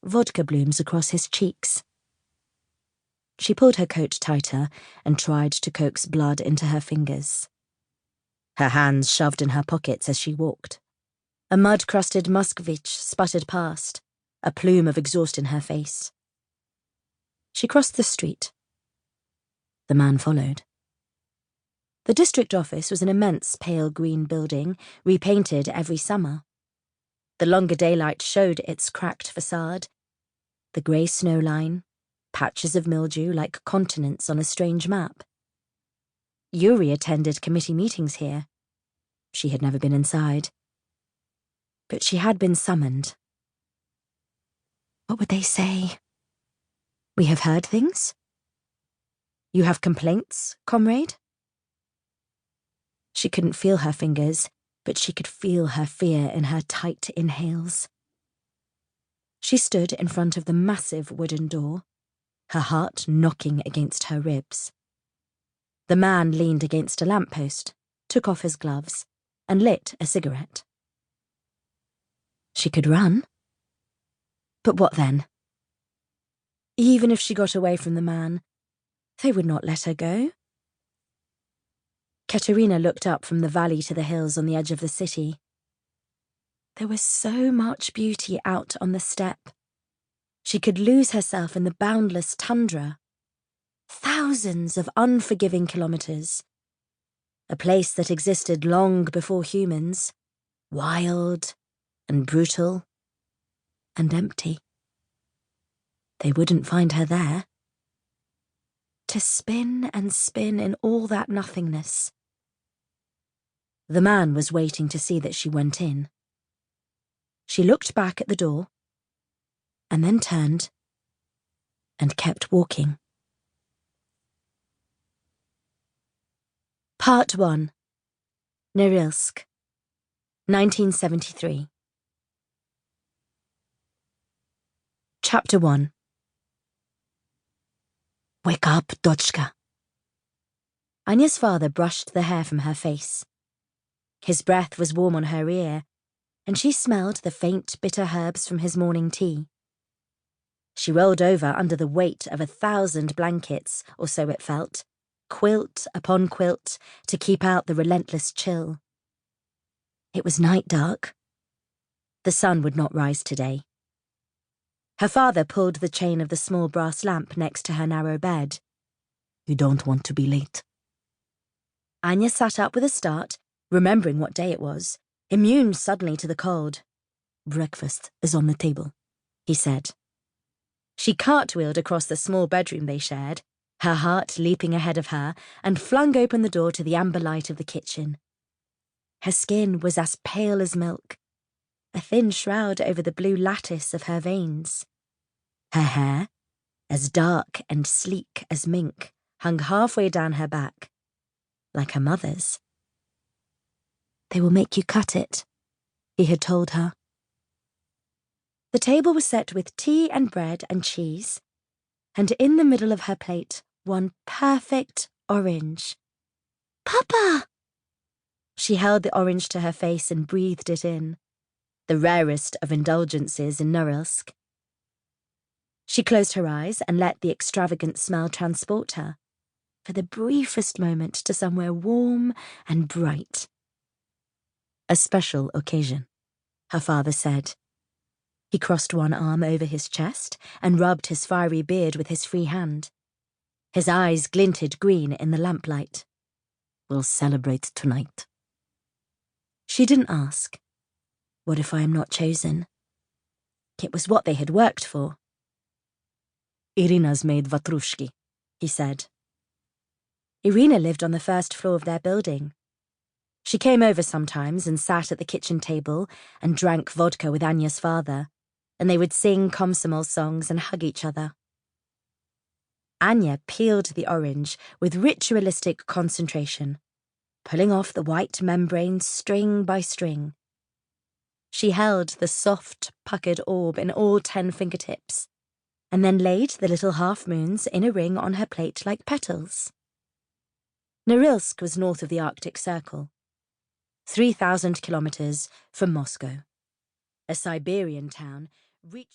vodka blooms across his cheeks. She pulled her coat tighter and tried to coax blood into her fingers. Her hands shoved in her pockets as she walked. A mud-crusted Muscovich sputtered past, a plume of exhaust in her face. She crossed the street. The man followed. The district office was an immense pale green building, repainted every summer. The longer daylight showed its cracked facade, the grey snow line, patches of mildew like continents on a strange map. Yuri attended committee meetings here. She had never been inside. But she had been summoned. What would they say? We have heard things? You have complaints, comrade? She couldn't feel her fingers, but she could feel her fear in her tight inhales. She stood in front of the massive wooden door, her heart knocking against her ribs. The man leaned against a lamppost, took off his gloves, and lit a cigarette. She could run. But what then? Even if she got away from the man, they would not let her go. Katerina looked up from the valley to the hills on the edge of the city. There was so much beauty out on the steppe. She could lose herself in the boundless tundra. Thousands of unforgiving kilometers. A place that existed long before humans, wild and brutal and empty. They wouldn't find her there. To spin and spin in all that nothingness. The man was waiting to see that she went in. She looked back at the door, and then turned and kept walking. Part 1. Norilsk, 1973. Chapter 1. Wake up, Dochka. Anya's father brushed the hair from her face. His breath was warm on her ear, and she smelled the faint, bitter herbs from his morning tea. She rolled over under the weight of 1,000 blankets, or so it felt, quilt upon quilt, to keep out the relentless chill. It was night dark. The sun would not rise today. Her father pulled the chain of the small brass lamp next to her narrow bed. You don't want to be late. Anya sat up with a start, remembering what day it was, immune suddenly to the cold. Breakfast is on the table, he said. She cartwheeled across the small bedroom they shared, her heart leaping ahead of her, and flung open the door to the amber light of the kitchen. Her skin was as pale as milk, a thin shroud over the blue lattice of her veins. Her hair, as dark and sleek as mink, hung halfway down her back, like her mother's. They will make you cut it, he had told her. The table was set with tea and bread and cheese, and in the middle of her plate, one perfect orange. Papa! She held the orange to her face and breathed it in, the rarest of indulgences in Norilsk. She closed her eyes and let the extravagant smell transport her, for the briefest moment, to somewhere warm and bright. A special occasion, her father said. He crossed one arm over his chest and rubbed his fiery beard with his free hand. His eyes glinted green in the lamplight. We'll celebrate tonight. She didn't ask. What if I am not chosen? It was what they had worked for. Irina's made vatrushki, he said. Irina lived on the first floor of their building. She came over sometimes and sat at the kitchen table and drank vodka with Anya's father, and they would sing komsomol songs and hug each other. Anya peeled the orange with ritualistic concentration, pulling off the white membrane string by string. She held the soft, puckered orb in all 10 fingertips, and then laid the little half-moons in a ring on her plate like petals. Norilsk was north of the Arctic Circle, 3,000 kilometers from Moscow, a Siberian town reachable